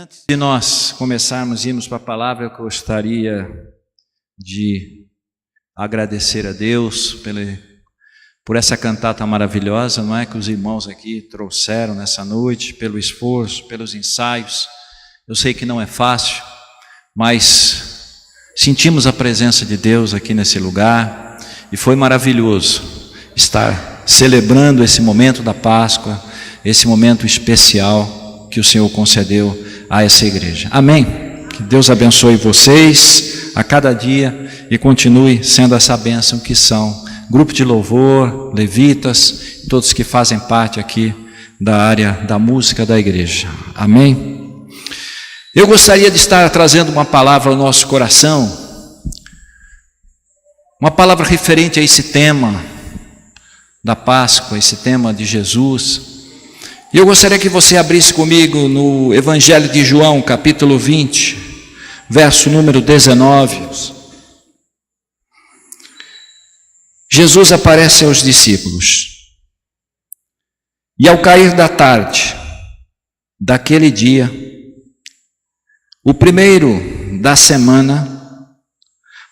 Antes de nós começarmos a irmos para a palavra, eu gostaria de agradecer a Deus por essa cantata maravilhosa, não é, que os irmãos aqui trouxeram nessa noite, pelo esforço, pelos ensaios. Eu sei que não é fácil, mas sentimos a presença de Deus aqui nesse lugar e foi maravilhoso estar celebrando esse momento da Páscoa, esse momento especial que o Senhor concedeu a essa igreja. Amém? Que Deus abençoe vocês a cada dia e continue sendo essa bênção que são grupo de louvor, levitas, todos que fazem parte aqui da área da música da igreja. Amém? Eu gostaria de estar trazendo uma palavra ao nosso coração, uma palavra referente a esse tema da Páscoa, esse tema de Jesus. E eu gostaria que você abrisse comigo no Evangelho de João, capítulo 20, verso número 19. Jesus aparece aos discípulos. E ao cair da tarde daquele dia, o primeiro da semana,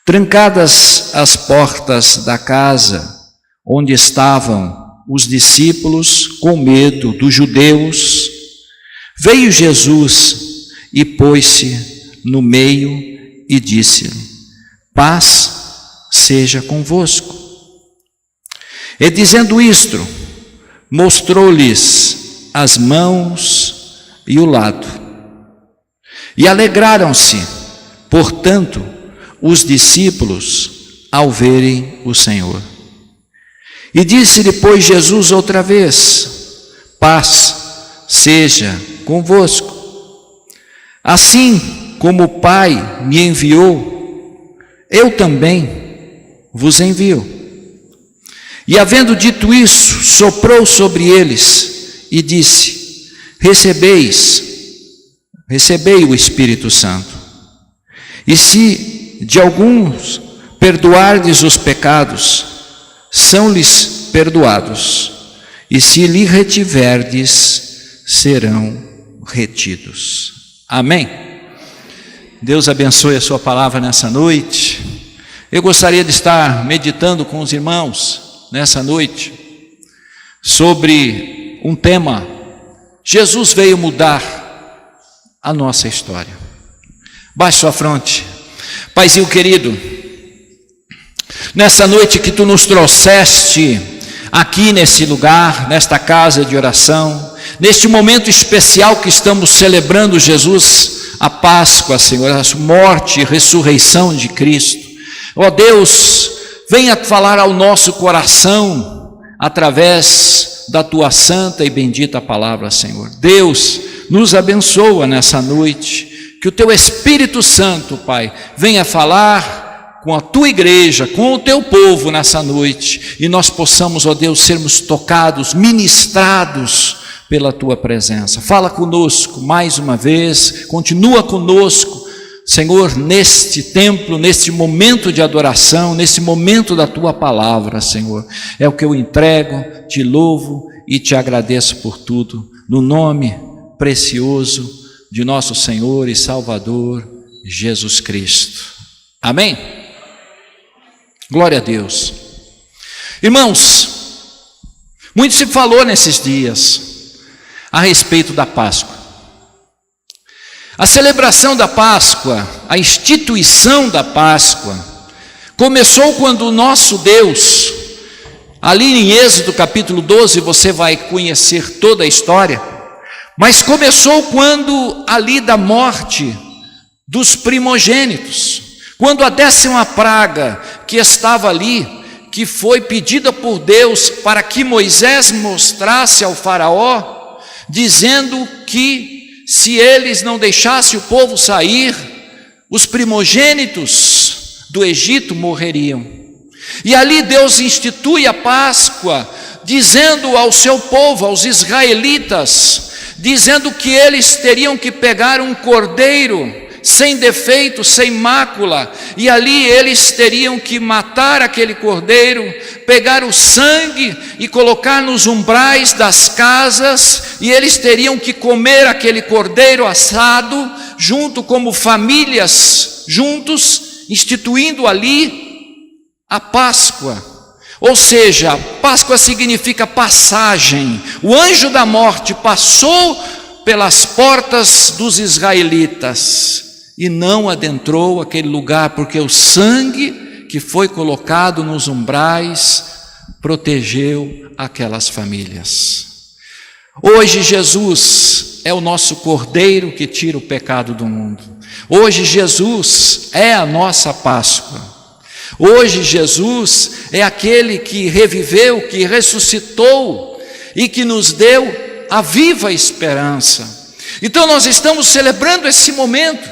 trancadas as portas da casa onde estavam os discípulos com medo dos judeus, veio Jesus e pôs-se no meio e disse-lhe: paz seja convosco. E dizendo isto, mostrou-lhes as mãos e o lado. E alegraram-se, portanto, os discípulos ao verem o Senhor. E disse depois Jesus outra vez: paz seja convosco. Assim como o Pai me enviou, eu também vos envio. E havendo dito isso, soprou sobre eles e disse: recebei o Espírito Santo. E se de alguns perdoardes os pecados, são-lhes perdoados, e se lhe retiverdes, serão retidos. Amém? Deus abençoe a sua palavra nessa noite. Eu gostaria de estar meditando com os irmãos nessa noite sobre um tema: Jesus veio mudar a nossa história. Baixe sua fronte. Paizinho querido, nessa noite que tu nos trouxeste aqui nesse lugar, nesta casa de oração, neste momento especial que estamos celebrando Jesus, a Páscoa, Senhor, a morte e ressurreição de Cristo. Ó Deus, venha falar ao nosso coração através da tua santa e bendita palavra, Senhor. Deus, nos abençoa nessa noite, que o teu Espírito Santo, Pai, venha falar com a tua igreja, com o teu povo nessa noite, e nós possamos, ó Deus, sermos tocados, ministrados pela tua presença. Fala conosco mais uma vez, continua conosco, Senhor, neste templo, neste momento de adoração, nesse momento da tua palavra, Senhor. É o que eu entrego, te louvo e te agradeço por tudo, no nome precioso de nosso Senhor e Salvador Jesus Cristo. Amém? Glória a Deus. Irmãos, muito se falou nesses dias a respeito da Páscoa. A celebração da Páscoa, a instituição da Páscoa, começou quando o nosso Deus, ali em Êxodo capítulo 12, você vai conhecer toda a história, mas começou quando ali da morte dos primogênitos, quando a 10ª praga que estava ali, que foi pedida por Deus para que Moisés mostrasse ao faraó, dizendo que se eles não deixassem o povo sair, os primogênitos do Egito morreriam. E ali Deus institui a Páscoa, dizendo ao seu povo, aos israelitas, dizendo que eles teriam que pegar um cordeiro sem defeito, sem mácula, e ali eles teriam que matar aquele cordeiro, pegar o sangue e colocar nos umbrais das casas, e eles teriam que comer aquele cordeiro assado, junto como famílias, juntos, instituindo ali a Páscoa. Ou seja, Páscoa significa passagem. O anjo da morte passou pelas portas dos israelitas e não adentrou aquele lugar, porque o sangue que foi colocado nos umbrais protegeu aquelas famílias. Hoje Jesus é o nosso cordeiro que tira o pecado do mundo. Hoje Jesus é a nossa Páscoa. Hoje Jesus é aquele que reviveu, que ressuscitou e que nos deu a viva esperança. Então nós estamos celebrando esse momento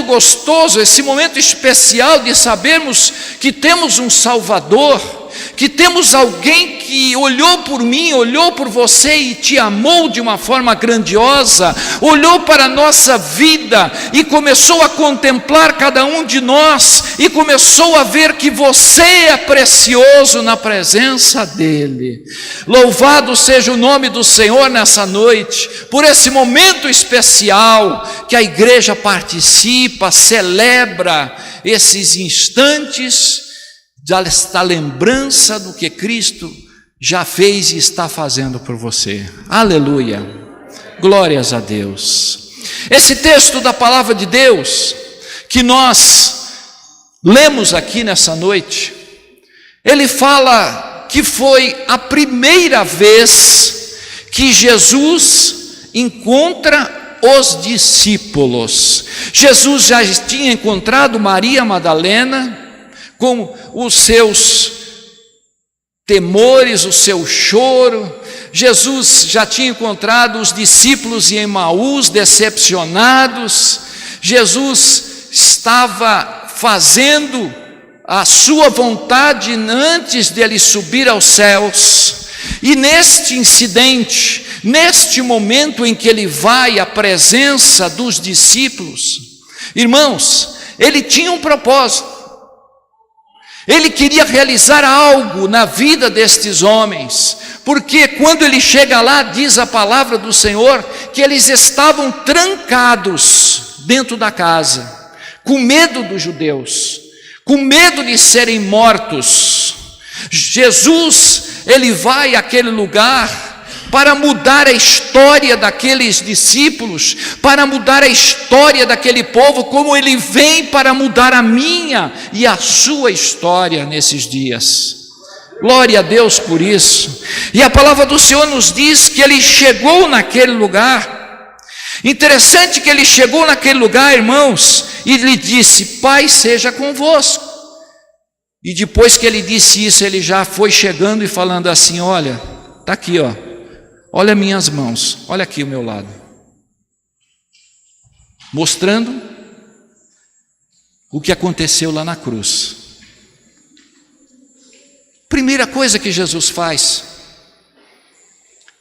gostoso, esse momento especial de sabermos que temos um Salvador, que temos alguém que olhou por mim, olhou por você e te amou de uma forma grandiosa, olhou para a nossa vida e começou a contemplar cada um de nós e começou a ver que você é precioso na presença dele. Louvado seja o nome do Senhor nessa noite, por esse momento especial que a igreja participa, celebra esses instantes da lembrança do que Cristo já fez e está fazendo por você. Aleluia, glórias a Deus. Esse texto da palavra de Deus que nós lemos aqui nessa noite, ele fala que foi a primeira vez que Jesus encontra os discípulos. Jesus já tinha encontrado Maria Madalena com os seus temores, o seu choro. Jesus já tinha encontrado os discípulos em Emaús decepcionados. Jesus estava fazendo a sua vontade antes dele subir aos céus. E neste incidente, neste momento em que ele vai à presença dos discípulos, irmãos, ele tinha um propósito. Ele queria realizar algo na vida destes homens, porque quando ele chega lá, diz a palavra do Senhor, que eles estavam trancados dentro da casa, com medo dos judeus, com medo de serem mortos. Jesus, ele vai àquele lugar para mudar a história daqueles discípulos, para mudar a história daquele povo, como ele vem para mudar a minha e a sua história nesses dias. Glória a Deus por isso. E a palavra do Senhor nos diz que ele chegou naquele lugar. Interessante que ele chegou naquele lugar, irmãos, e lhe disse: Pai seja convosco. E depois que ele disse isso, ele já foi chegando e falando assim: olha, está aqui, ó. Olha minhas mãos, olha aqui o meu lado. Mostrando o que aconteceu lá na cruz. Primeira coisa que Jesus faz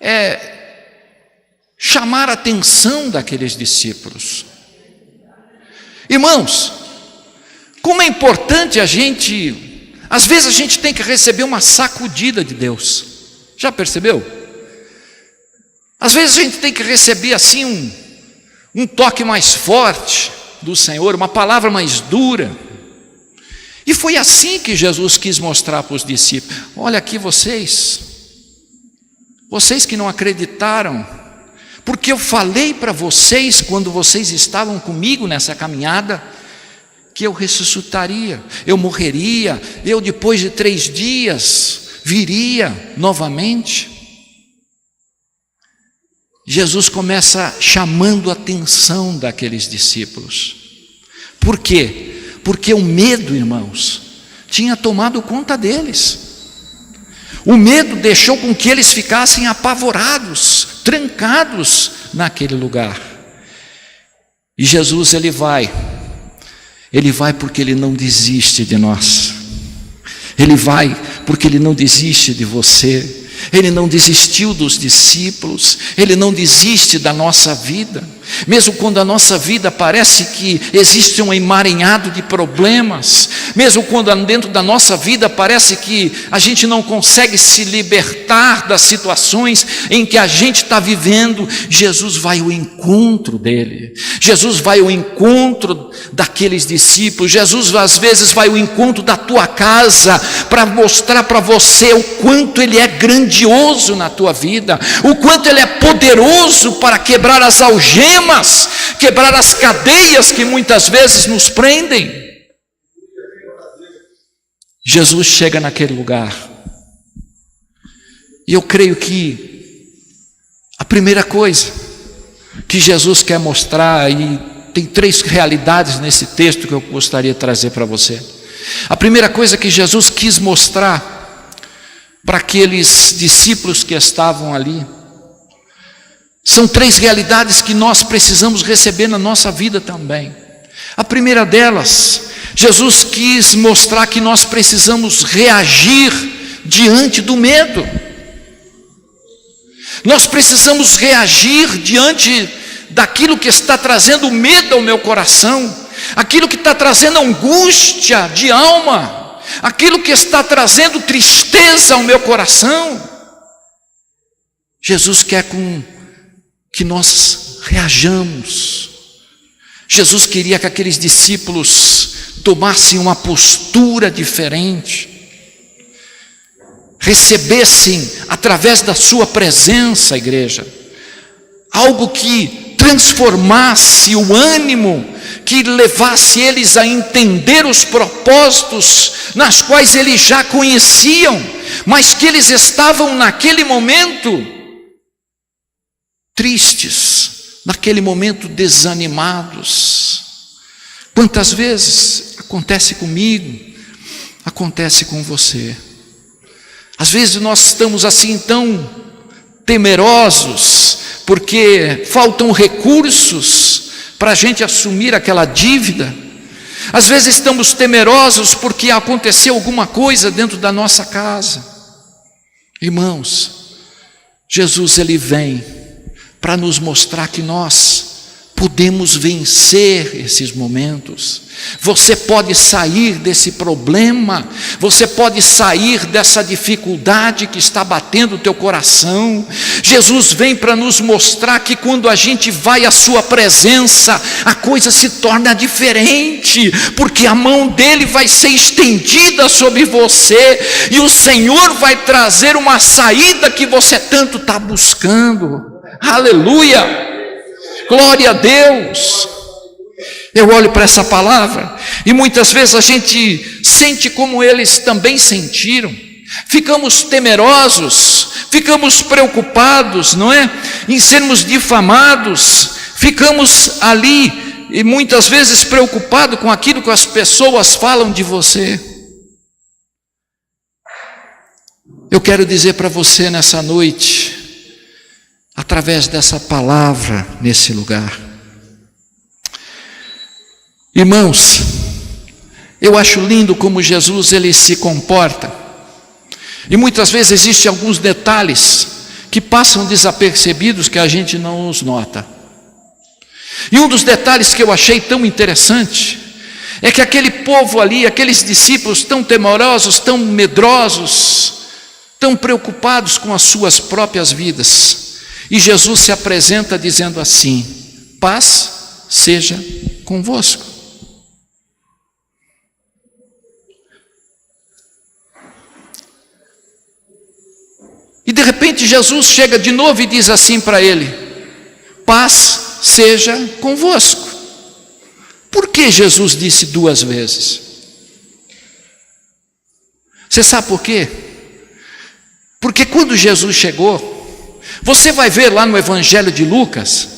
é chamar a atenção daqueles discípulos. Irmãos, como é importante às vezes a gente tem que receber uma sacudida de Deus. Já percebeu? Às vezes a gente tem que receber assim um toque mais forte do Senhor, uma palavra mais dura. E foi assim que Jesus quis mostrar para os discípulos: olha aqui vocês que não acreditaram, porque eu falei para vocês quando vocês estavam comigo nessa caminhada, que eu ressuscitaria, eu morreria, eu depois de 3 dias viria novamente. Jesus começa chamando a atenção daqueles discípulos. Por quê? Porque o medo, irmãos, tinha tomado conta deles. O medo deixou com que eles ficassem apavorados, trancados naquele lugar. E Jesus, ele vai porque ele não desiste de nós. Ele vai porque ele não desiste de você. Ele não desistiu dos discípulos, Ele não desiste da nossa vida, mesmo quando a nossa vida parece que existe um emaranhado de problemas, mesmo quando dentro da nossa vida parece que a gente não consegue se libertar das situações em que a gente está vivendo, Jesus vai ao encontro dele, Jesus vai ao encontro daqueles discípulos, Jesus às vezes vai ao encontro da tua casa, para mostrar para você o quanto Ele é grandioso na tua vida, o quanto Ele é poderoso para quebrar as algemas, quebrar as cadeias que muitas vezes nos prendem. Jesus chega naquele lugar, e eu creio que a primeira coisa que Jesus quer mostrar, e tem 3 realidades nesse texto que eu gostaria de trazer para você. A primeira coisa que Jesus quis mostrar para aqueles discípulos que estavam ali, são 3 realidades que nós precisamos receber na nossa vida também. A primeira delas, Jesus quis mostrar que nós precisamos reagir diante do medo. Nós precisamos reagir diante daquilo que está trazendo medo ao meu coração, aquilo que está trazendo angústia de alma, aquilo que está trazendo tristeza ao meu coração. Jesus quer que nós reajamos. Jesus queria que aqueles discípulos tomassem uma postura diferente, recebessem através da sua presença, igreja, algo que transformasse o ânimo, que levasse eles a entender os propósitos nas quais eles já conheciam, mas que eles estavam naquele momento tristes, naquele momento desanimados. Quantas vezes acontece comigo, acontece com você. Às vezes nós estamos assim tão temerosos, porque faltam recursos para a gente assumir aquela dívida. Às vezes estamos temerosos porque aconteceu alguma coisa dentro da nossa casa. Irmãos, Jesus ele vem para nos mostrar que nós podemos vencer esses momentos. Você pode sair desse problema, você pode sair dessa dificuldade que está batendo o teu coração. Jesus vem para nos mostrar que quando a gente vai à sua presença, a coisa se torna diferente, porque a mão dele vai ser estendida sobre você, e o Senhor vai trazer uma saída que você tanto está buscando. Aleluia! Glória a Deus. Eu olho para essa palavra e muitas vezes a gente sente como eles também sentiram. Ficamos temerosos, ficamos preocupados, não é? Em sermos difamados, ficamos ali e muitas vezes preocupados com aquilo que as pessoas falam de você. Eu quero dizer para você nessa noite, através dessa palavra nesse lugar, irmãos, eu acho lindo como Jesus ele se comporta, e muitas vezes existem alguns detalhes que passam desapercebidos que a gente não os nota. E um dos detalhes que eu achei tão interessante é que aquele povo ali, aqueles discípulos tão temerosos, tão medrosos, tão preocupados com as suas próprias vidas, e Jesus se apresenta dizendo assim: paz seja convosco. E de repente Jesus chega de novo e diz assim para ele: paz seja convosco. Por que Jesus disse 2 vezes? Você sabe por quê? Porque quando Jesus chegou, você vai ver lá no Evangelho de Lucas,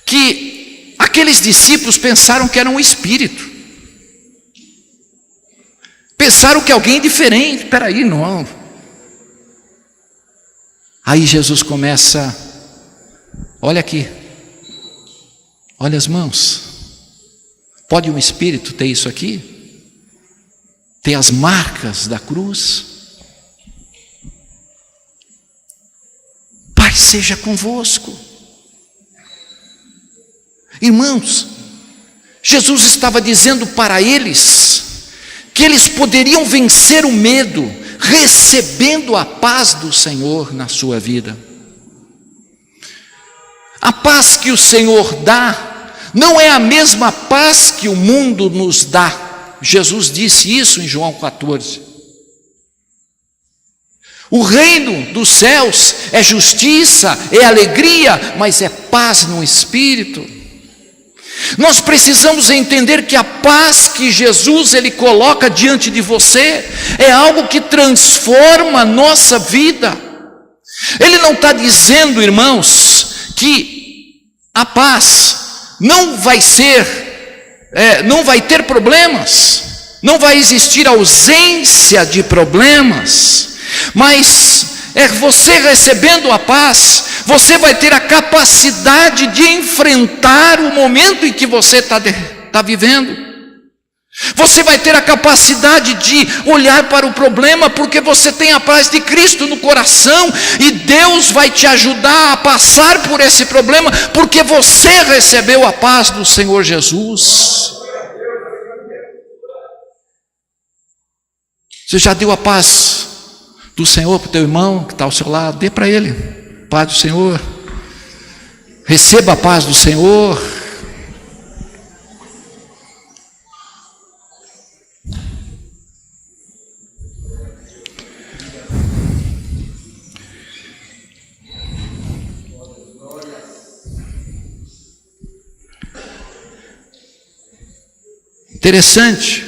que aqueles discípulos pensaram que era um espírito, pensaram que alguém diferente. Peraí, não. Aí Jesus começa: olha aqui, olha as mãos, pode um espírito ter isso aqui? Ter as marcas da cruz? seja convosco. Irmãos, Jesus estava dizendo para eles que eles poderiam vencer o medo recebendo a paz do Senhor na sua vida. A paz que o Senhor dá não é a mesma paz que o mundo nos dá. Jesus disse isso em João 14. O reino dos céus é justiça, é alegria, mas é paz no espírito. Nós precisamos entender que a paz que Jesus ele coloca diante de você é algo que transforma a nossa vida. Ele não está dizendo, irmãos, que a paz não vai ter problemas, não vai existir ausência de problemas, mas é você recebendo a paz, você vai ter a capacidade de enfrentar o momento em que você está vivendo. Você vai ter a capacidade de olhar para o problema, porque você tem a paz de Cristo no coração, e Deus vai te ajudar a passar por esse problema, porque você recebeu a paz do Senhor Jesus. Você já deu a paz do Senhor para o teu irmão que está ao seu lado? Dê para ele, paz do Senhor. Receba a paz do Senhor. Interessante,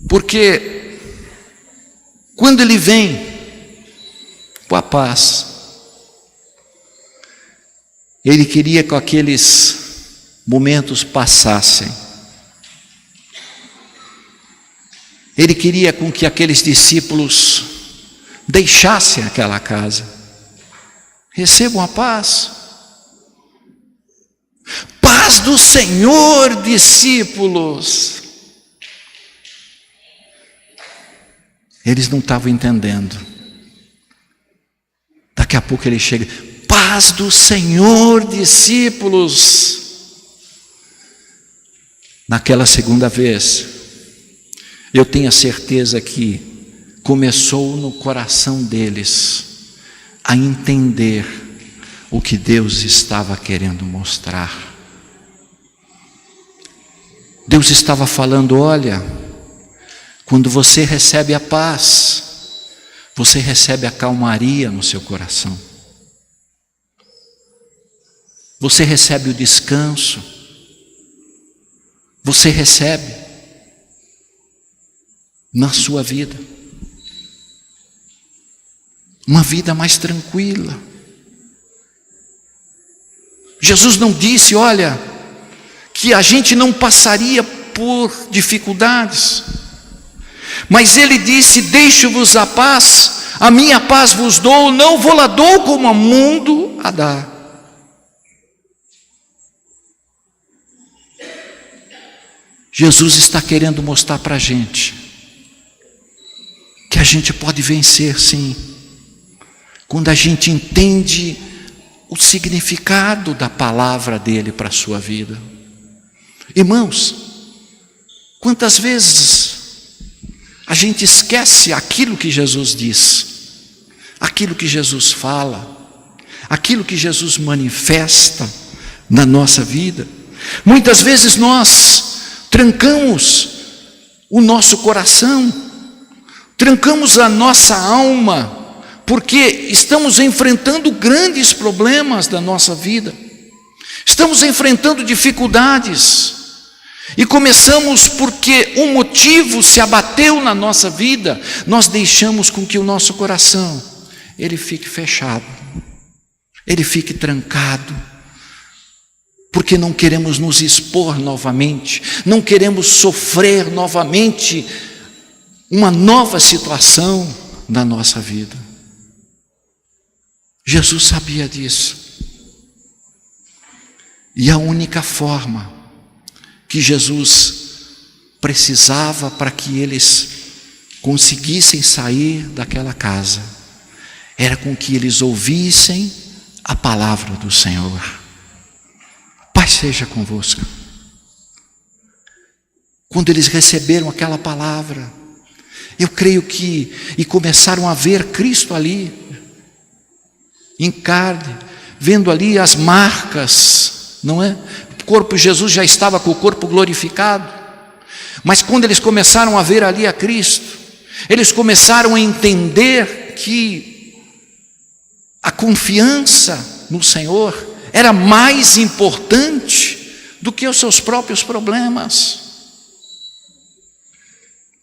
porque quando ele vem com a paz, ele queria que aqueles momentos passassem. Ele queria com que aqueles discípulos deixassem aquela casa. Recebam a paz. Paz do Senhor, discípulos. Eles não estavam entendendo. Daqui a pouco ele chega. Paz do Senhor, discípulos. Naquela segunda vez, eu tenho a certeza que começou no coração deles a entender o que Deus estava querendo mostrar. Deus estava falando: olha, quando você recebe a paz, você recebe a calmaria no seu coração. Você recebe o descanso. Você recebe na sua vida uma vida mais tranquila. Jesus não disse, olha, que a gente não passaria por dificuldades, mas ele disse: deixo-vos a paz, a minha paz vos dou, não vou lá dou como o mundo a dá. Jesus está querendo mostrar para a gente que a gente pode vencer, sim, quando a gente entende o significado da palavra dele para a sua vida. Irmãos, quantas vezes a gente esquece aquilo que Jesus diz, aquilo que Jesus fala, aquilo que Jesus manifesta na nossa vida. Muitas vezes nós trancamos o nosso coração, trancamos a nossa alma, porque estamos enfrentando grandes problemas da nossa vida, estamos enfrentando dificuldades, e começamos porque um motivo se abateu na nossa vida, nós deixamos com que o nosso coração, ele fique fechado, ele fique trancado, porque não queremos nos expor novamente, não queremos sofrer novamente uma nova situação na nossa vida. Jesus sabia disso. E a única forma que Jesus precisava para que eles conseguissem sair daquela casa era com que eles ouvissem a palavra do Senhor. Pai seja convosco. Quando eles receberam aquela palavra, eu creio que, e começaram a ver Cristo ali, em carne, vendo ali as marcas, não é? O corpo de Jesus já estava com o corpo glorificado, mas quando eles começaram a ver ali a Cristo, eles começaram a entender que a confiança no Senhor era mais importante do que os seus próprios problemas.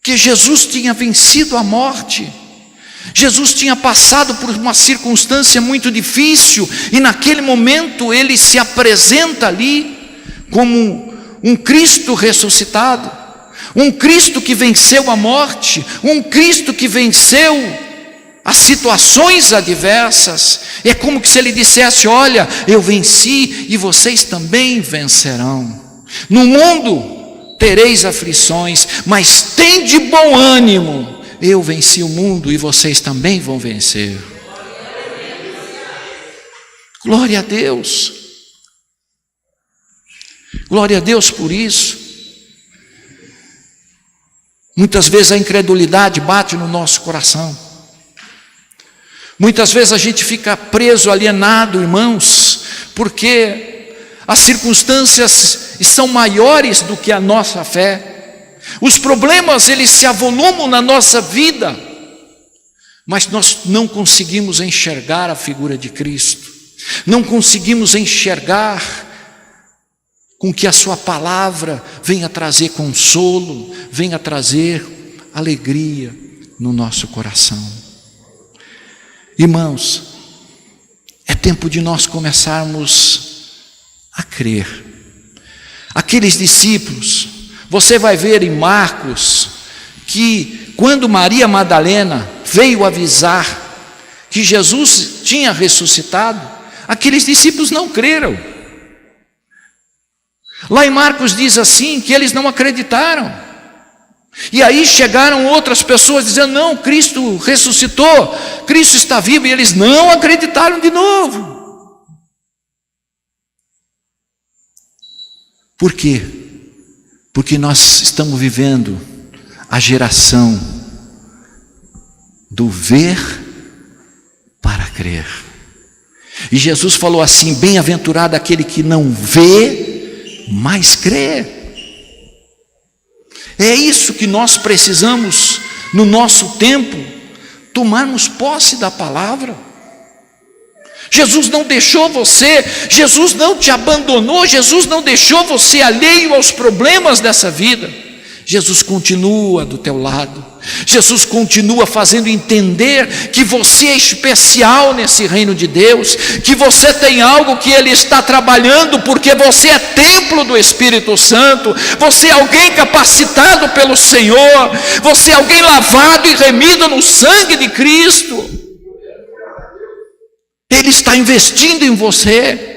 Que Jesus tinha vencido a morte, Jesus tinha passado por uma circunstância muito difícil, e naquele momento ele se apresenta ali como um Cristo ressuscitado, um Cristo que venceu a morte, um Cristo que venceu as situações adversas. É como que se ele dissesse: olha, eu venci e vocês também vencerão. No mundo tereis aflições, mas tende bom ânimo, eu venci o mundo e vocês também vão vencer. Glória a Deus. Glória a Deus por isso. Muitas vezes a incredulidade bate no nosso coração. Muitas vezes a gente fica preso, alienado, irmãos, porque as circunstâncias são maiores do que a nossa fé. Os problemas, eles se avolumam na nossa vida, mas nós não conseguimos enxergar a figura de Cristo, não conseguimos enxergar com que a sua palavra venha trazer consolo, venha trazer alegria no nosso coração. Irmãos, é tempo de nós começarmos a crer. Aqueles discípulos, você vai ver em Marcos, que quando Maria Madalena veio avisar que Jesus tinha ressuscitado, aqueles discípulos não creram. Lá em Marcos diz assim, que eles não acreditaram. E aí chegaram outras pessoas dizendo: não, Cristo ressuscitou, Cristo está vivo, e eles não acreditaram de novo. Por quê? Porque nós estamos vivendo a geração do ver para crer. E Jesus falou assim: bem-aventurado aquele que não vê, mas crê. É isso que nós precisamos no nosso tempo, tomarmos posse da palavra. Jesus não deixou você, Jesus não te abandonou, Jesus não deixou você alheio aos problemas dessa vida. Jesus continua do teu lado, Jesus continua fazendo entender que você é especial nesse reino de Deus, que você tem algo que Ele está trabalhando, porque você é templo do Espírito Santo, você é alguém capacitado pelo Senhor, você é alguém lavado e remido no sangue de Cristo. Ele está investindo em você.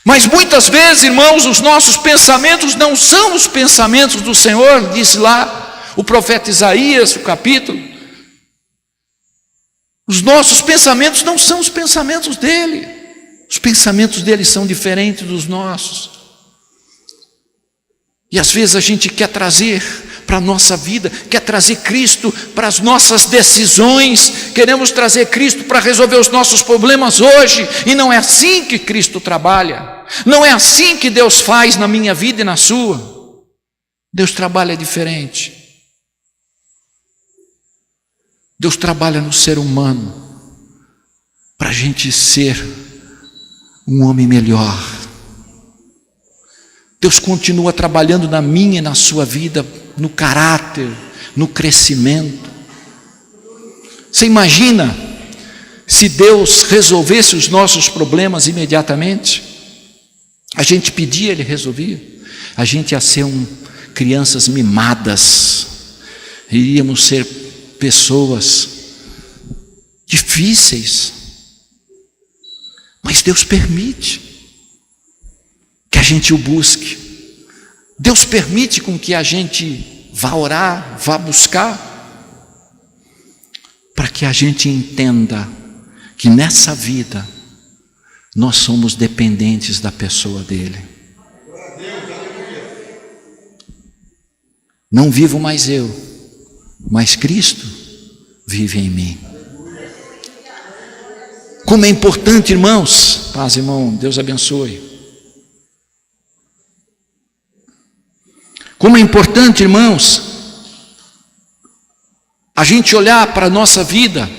Mas muitas vezes, irmãos, os nossos pensamentos não são os pensamentos do Senhor, diz lá o profeta Isaías, o capítulo. Os nossos pensamentos não são os pensamentos dele. Os pensamentos dele são diferentes dos nossos. E às vezes a gente quer trazer para a nossa vida, quer trazer Cristo para as nossas decisões, queremos trazer Cristo para resolver os nossos problemas hoje, e não é assim que Cristo trabalha, não é assim que Deus faz na minha vida e na sua. Deus trabalha diferente. Deus trabalha no ser humano, para a gente ser um homem melhor. Deus continua trabalhando na minha e na sua vida, no caráter, no crescimento. Você imagina se Deus resolvesse os nossos problemas imediatamente? A gente pedia, Ele resolvia. A gente ia ser crianças mimadas, iríamos ser pessoas difíceis, mas Deus permite que a gente o busque. Deus permite com que a gente vá orar, vá buscar. para que a gente entenda que nessa vida nós somos dependentes da pessoa dele. Não vivo mais eu, mas Cristo vive em mim. Como é importante, irmãos, paz, irmão, Deus abençoe. Como é importante, irmãos, a gente olhar para a nossa vida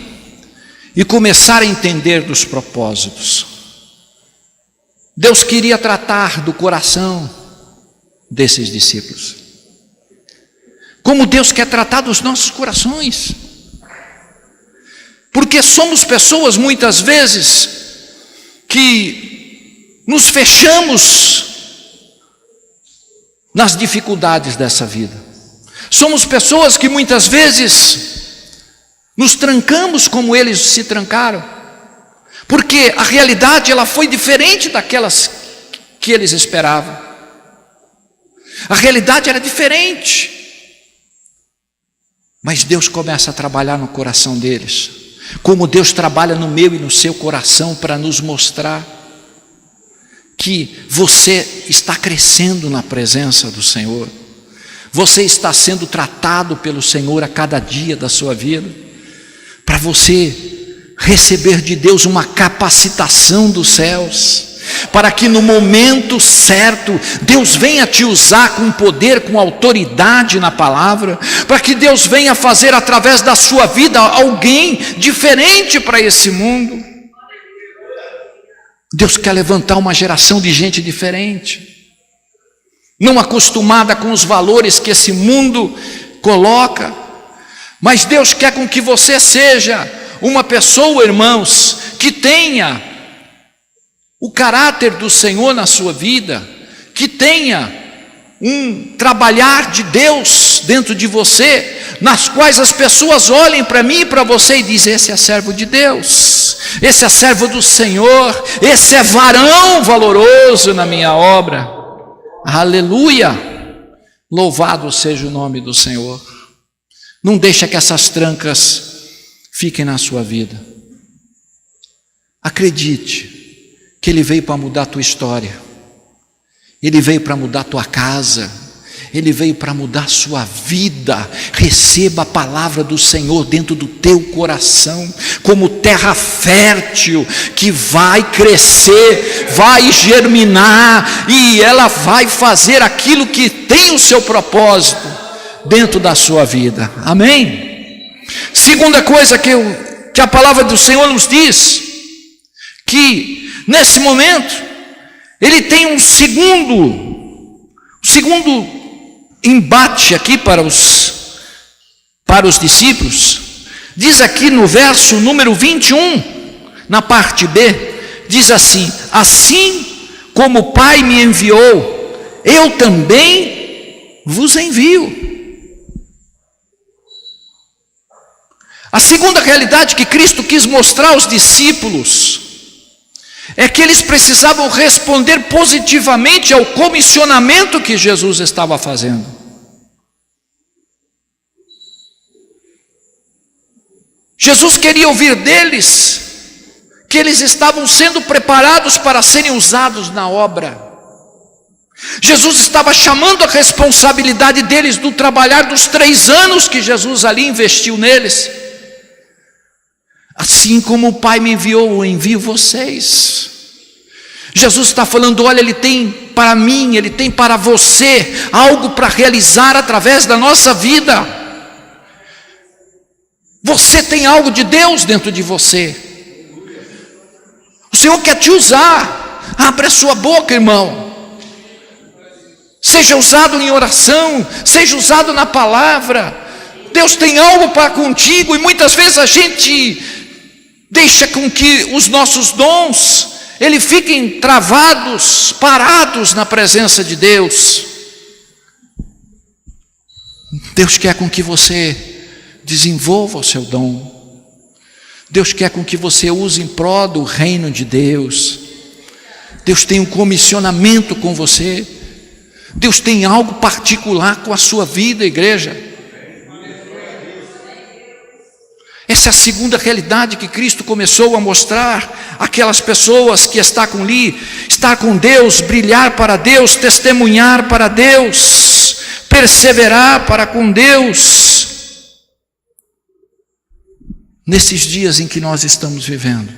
e começar a entender dos propósitos. Deus queria tratar do coração desses discípulos, como Deus quer tratar dos nossos corações, porque somos pessoas muitas vezes que nos fechamos nas dificuldades dessa vida. Somos pessoas que muitas vezes nos trancamos como eles se trancaram, porque a realidade ela foi diferente daquelas que eles esperavam. A realidade era diferente. Mas Deus começa a trabalhar no coração deles, como Deus trabalha no meu e no seu coração para nos mostrar que você está crescendo na presença do Senhor. Você está sendo tratado pelo Senhor a cada dia da sua vida, para você receber de Deus uma capacitação dos céus, para que no momento certo Deus venha te usar com poder, com autoridade na palavra, para que Deus venha fazer através da sua vida alguém diferente para esse mundo. Deus quer levantar uma geração de gente diferente, não acostumada com os valores que esse mundo coloca, mas Deus quer com que você seja uma pessoa, irmãos, que tenha o caráter do Senhor na sua vida, que tenha um trabalhar de Deus dentro de você, nas quais as pessoas olhem para mim e para você e dizem: esse é servo de Deus, esse é servo do Senhor, esse é varão valoroso na minha obra. Aleluia! Louvado seja o nome do Senhor. Não deixa que essas trancas fiquem na sua vida. Acredite que Ele veio para mudar a tua história, Ele veio para mudar a tua casa, Ele veio para mudar a sua vida. Receba a palavra do Senhor dentro do teu coração, como terra fértil, que vai crescer, vai germinar, e ela vai fazer aquilo que tem o seu propósito dentro da sua vida. Amém? Segunda coisa que a palavra do Senhor nos diz, que nesse momento, ele tem um segundo embate aqui para os discípulos. Diz aqui no verso número 21, na parte B, diz assim: assim como o Pai me enviou, eu também vos envio. A segunda realidade que Cristo quis mostrar aos discípulos é que eles precisavam responder positivamente ao comissionamento que Jesus estava fazendo. Jesus queria ouvir deles que eles estavam sendo preparados para serem usados na obra. Jesus estava chamando a responsabilidade deles do trabalhar dos 3 anos que Jesus ali investiu neles. Assim como o Pai me enviou, eu envio vocês. Jesus está falando: olha, Ele tem para mim, Ele tem para você algo para realizar através da nossa vida. Você tem algo de Deus dentro de você. O Senhor quer te usar. Abre a sua boca, irmão. Seja usado em oração, seja usado na palavra. Deus tem algo para contigo, e muitas vezes a gente deixa com que os nossos dons eles fiquem travados, parados na presença de Deus. Deus quer com que você desenvolva o seu dom. Deus quer com que você use em prol do reino de Deus. Deus tem um comissionamento com você. Deus tem algo particular com a sua vida, igreja. Essa é a segunda realidade que Cristo começou a mostrar àquelas pessoas que está com Deus, brilhar para Deus, testemunhar para Deus, perseverar para com Deus. Nesses dias em que nós estamos vivendo,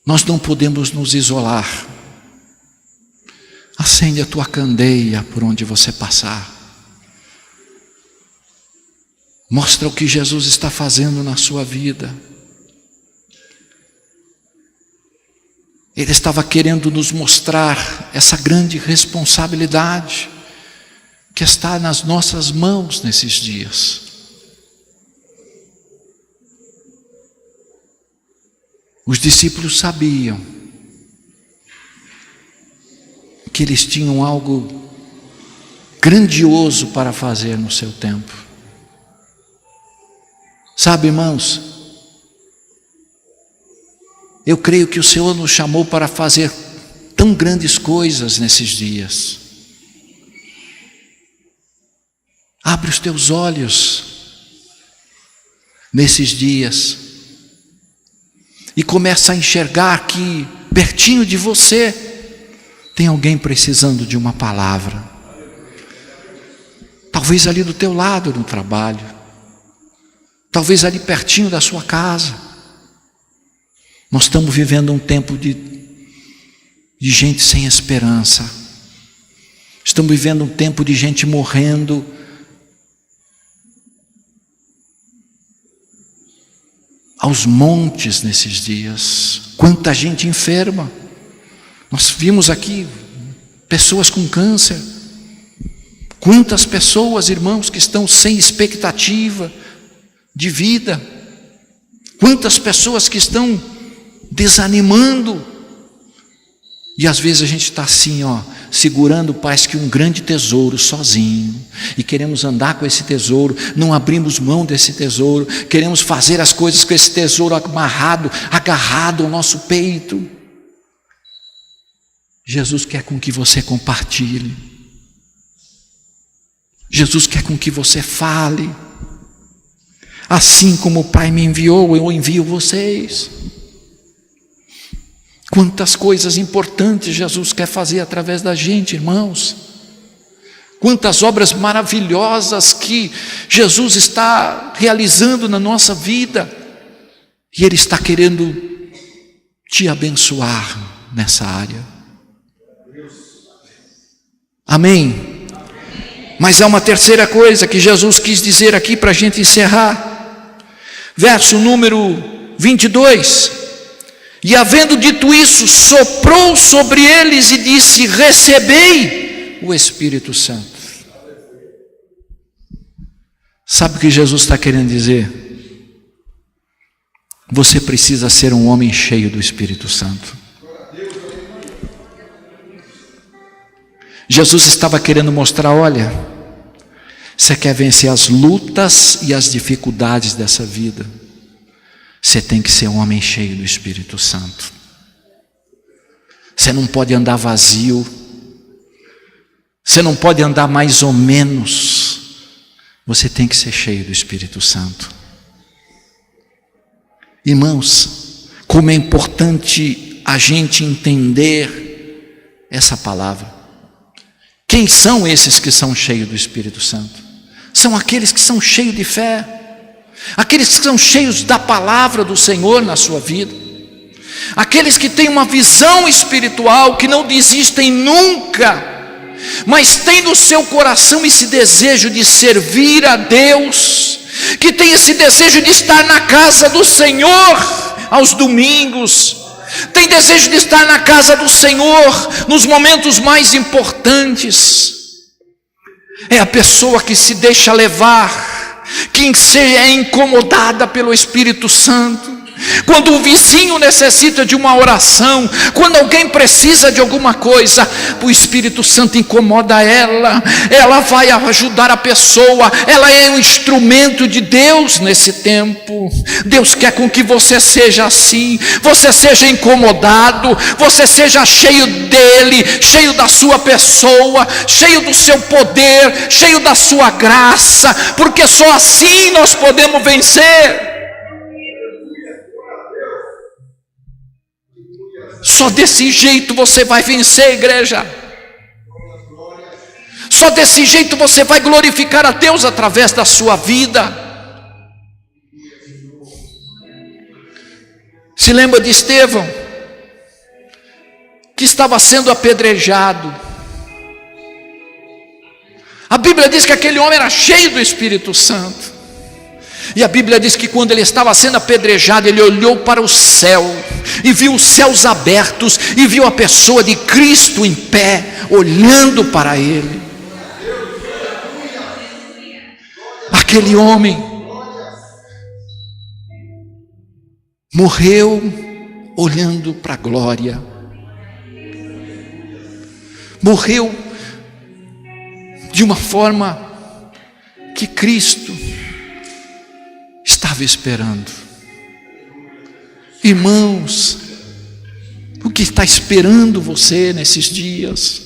nós não podemos nos isolar. Acende a tua candeia por onde você passar. Mostra o que Jesus está fazendo na sua vida. Ele estava querendo nos mostrar essa grande responsabilidade que está nas nossas mãos nesses dias. Os discípulos sabiam que eles tinham algo grandioso para fazer no seu tempo. Sabe, irmãos, eu creio que o Senhor nos chamou para fazer tão grandes coisas nesses dias. Abre os teus olhos nesses dias e começa a enxergar que pertinho de você tem alguém precisando de uma palavra. Talvez ali do teu lado no trabalho. Talvez ali pertinho da sua casa. Nós estamos vivendo um tempo de gente sem esperança. Estamos vivendo um tempo de gente morrendo. Aos montes nesses dias. Quanta gente enferma. Nós vimos aqui pessoas com câncer. Quantas pessoas, irmãos, que estão sem expectativa de vida. Quantas pessoas que estão desanimando. E às vezes a gente está assim, segurando, parece que um grande tesouro sozinho. E queremos andar com esse tesouro, não abrimos mão desse tesouro. Queremos fazer as coisas com esse tesouro agarrado ao nosso peito. Jesus quer com que você compartilhe. Jesus quer com que você fale. Assim como o Pai me enviou, eu envio vocês. Quantas coisas importantes Jesus quer fazer através da gente, irmãos. Quantas obras maravilhosas que Jesus está realizando na nossa vida. E Ele está querendo te abençoar nessa área. Amém? Mas há uma terceira coisa que Jesus quis dizer aqui para a gente encerrar. Verso número 22. E havendo dito isso, soprou sobre eles e disse: recebei o Espírito Santo. Sabe o que Jesus está querendo dizer? Você precisa ser um homem cheio do Espírito Santo. Jesus estava querendo mostrar, olha, você quer vencer as lutas e as dificuldades dessa vida, você tem que ser um homem cheio do Espírito Santo. Você não pode andar vazio, você não pode andar mais ou menos, você tem que ser cheio do Espírito Santo. Irmãos, como é importante a gente entender essa palavra. Quem são esses que são cheios do Espírito Santo? São aqueles que são cheios de fé, aqueles que são cheios da palavra do Senhor na sua vida, aqueles que têm uma visão espiritual, que não desistem nunca, mas têm no seu coração esse desejo de servir a Deus, que tem esse desejo de estar na casa do Senhor aos domingos, tem desejo de estar na casa do Senhor nos momentos mais importantes. É a pessoa que se deixa levar, que é incomodada pelo Espírito Santo, Quando o vizinho necessita de uma oração, quando alguém precisa de alguma coisa, o Espírito Santo incomoda ela vai ajudar a pessoa, ela é um instrumento de Deus nesse tempo. Deus quer com que você seja assim, você seja incomodado, você seja cheio dele, cheio da sua pessoa, cheio do seu poder, cheio da sua graça, porque só assim nós podemos vencer. Só desse jeito você vai vencer, igreja. Só desse jeito você vai glorificar a Deus através da sua vida. Se lembra de Estevão, que estava sendo apedrejado. A Bíblia diz que aquele homem era cheio do Espírito Santo. E a Bíblia diz que quando ele estava sendo apedrejado, ele olhou para o céu e viu os céus abertos e viu a pessoa de Cristo em pé, olhando para ele. Aquele homem morreu olhando para a glória. Morreu de uma forma que Cristo estava esperando. Irmãos, o que está esperando você nesses dias?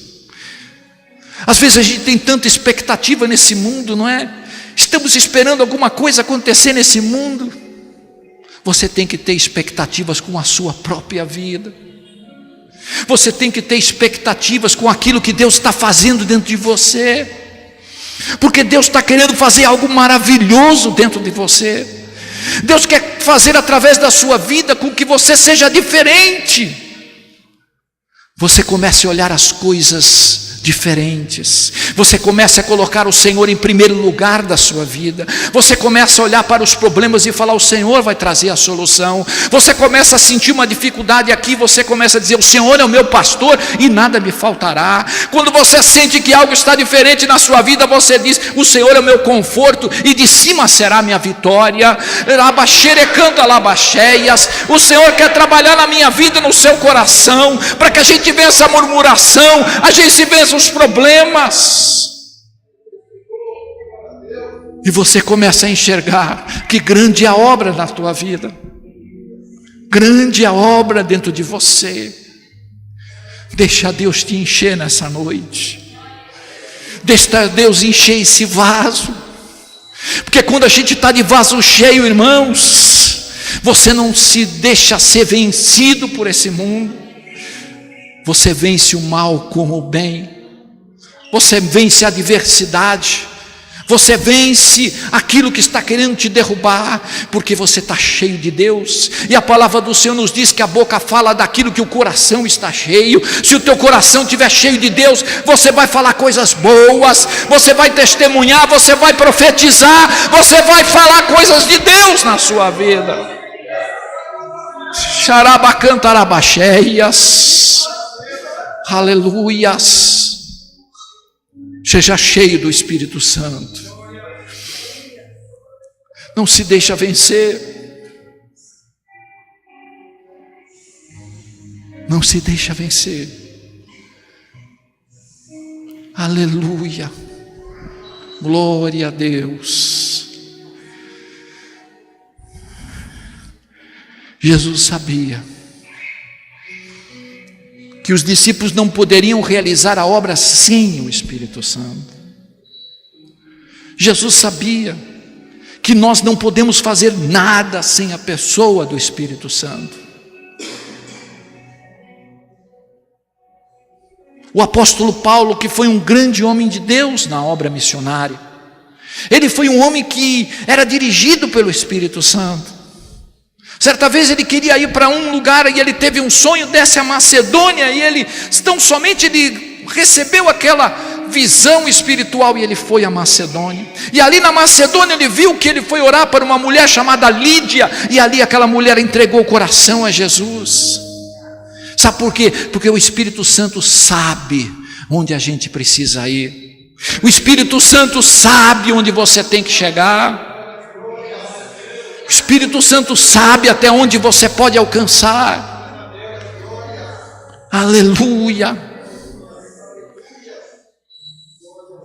Às vezes a gente tem tanta expectativa nesse mundo, não é? Estamos esperando alguma coisa acontecer nesse mundo. Você tem que ter expectativas com a sua própria vida. Você tem que ter expectativas com aquilo que Deus está fazendo dentro de você. Porque Deus está querendo fazer algo maravilhoso dentro de você. Deus quer fazer através da sua vida com que você seja diferente. Você comece a olhar as coisas diferentes. Você começa a colocar o Senhor em primeiro lugar da sua vida. Você começa a olhar para os problemas e falar: o Senhor vai trazer a solução. Você começa a sentir uma dificuldade aqui, você começa a dizer: o Senhor é o meu pastor e nada me faltará. Quando você sente que algo está diferente na sua vida, você diz: o Senhor é o meu conforto e de cima será a minha vitória. O Senhor quer trabalhar na minha vida, no seu coração, para que a gente vença a murmuração, a gente vença os problemas. E você começa a enxergar que grande é a obra na tua vida, grande é a obra dentro de você. Deixa Deus te encher nessa noite, deixa Deus encher esse vaso, porque quando a gente está de vaso cheio, irmãos, você não se deixa ser vencido por esse mundo. Você vence o mal com o bem. Você vence a adversidade, você vence aquilo que está querendo te derrubar, porque você está cheio de Deus. E a palavra do Senhor nos diz que a boca fala daquilo que o coração está cheio. Se o teu coração estiver cheio de Deus, você vai falar coisas boas, você vai testemunhar, você vai profetizar, você vai falar coisas de Deus na sua vida. Xarabacantarabacheias, aleluias. Seja cheio do Espírito Santo. Não se deixa vencer. Não se deixa vencer. Aleluia. Glória a Deus. Jesus sabia que os discípulos não poderiam realizar a obra sem o Espírito Santo. Jesus sabia que nós não podemos fazer nada sem a pessoa do Espírito Santo. O apóstolo Paulo, que foi um grande homem de Deus na obra missionária, ele foi um homem que era dirigido pelo Espírito Santo. Certa vez ele queria ir para um lugar e ele teve um sonho, desce a Macedônia, e ele recebeu aquela visão espiritual e ele foi à Macedônia. E ali na Macedônia ele viu que ele foi orar para uma mulher chamada Lídia, e ali aquela mulher entregou o coração a Jesus. Sabe por quê? Porque o Espírito Santo sabe onde a gente precisa ir. O Espírito Santo sabe onde você tem que chegar. Espírito Santo sabe até onde você pode alcançar. Aleluia.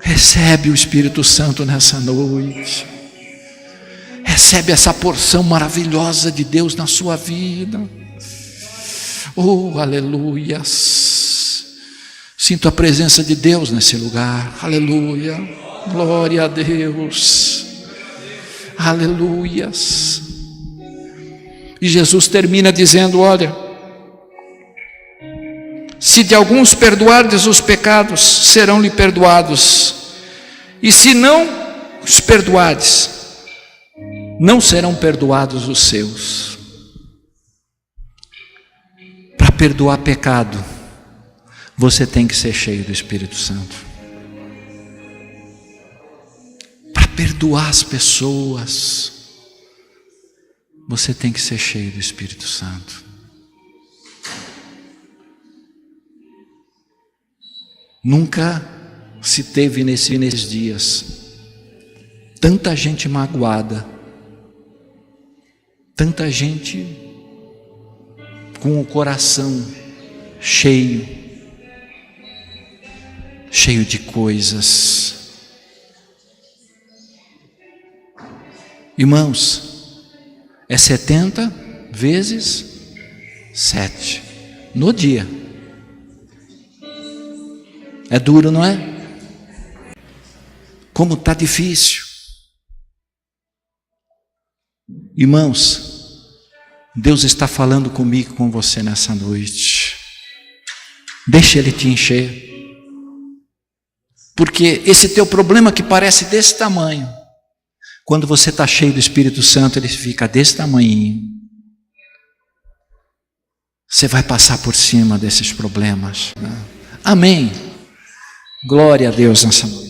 Recebe o Espírito Santo nessa noite. Recebe essa porção maravilhosa de Deus na sua vida. Oh, aleluias. Sinto a presença de Deus nesse lugar. Aleluia. Glória a Deus. Aleluias. E Jesus termina dizendo: olha, se de alguns perdoardes os pecados, serão-lhe perdoados, e se não os perdoardes, não serão perdoados os seus. Para perdoar pecado, você tem que ser cheio do Espírito Santo. Para perdoar as pessoas, você tem que ser cheio do Espírito Santo. Nunca se teve nesses dias tanta gente magoada, tanta gente com o coração cheio de coisas. Irmãos, é 70 vezes 7 no dia. É duro, não é? Como está difícil. Irmãos, Deus está falando comigo, com você nessa noite. Deixa Ele te encher. Porque esse teu problema que parece desse tamanho, quando você está cheio do Espírito Santo, ele fica desse tamanhinho. Você vai passar por cima desses problemas. Amém. Glória a Deus nessa noite.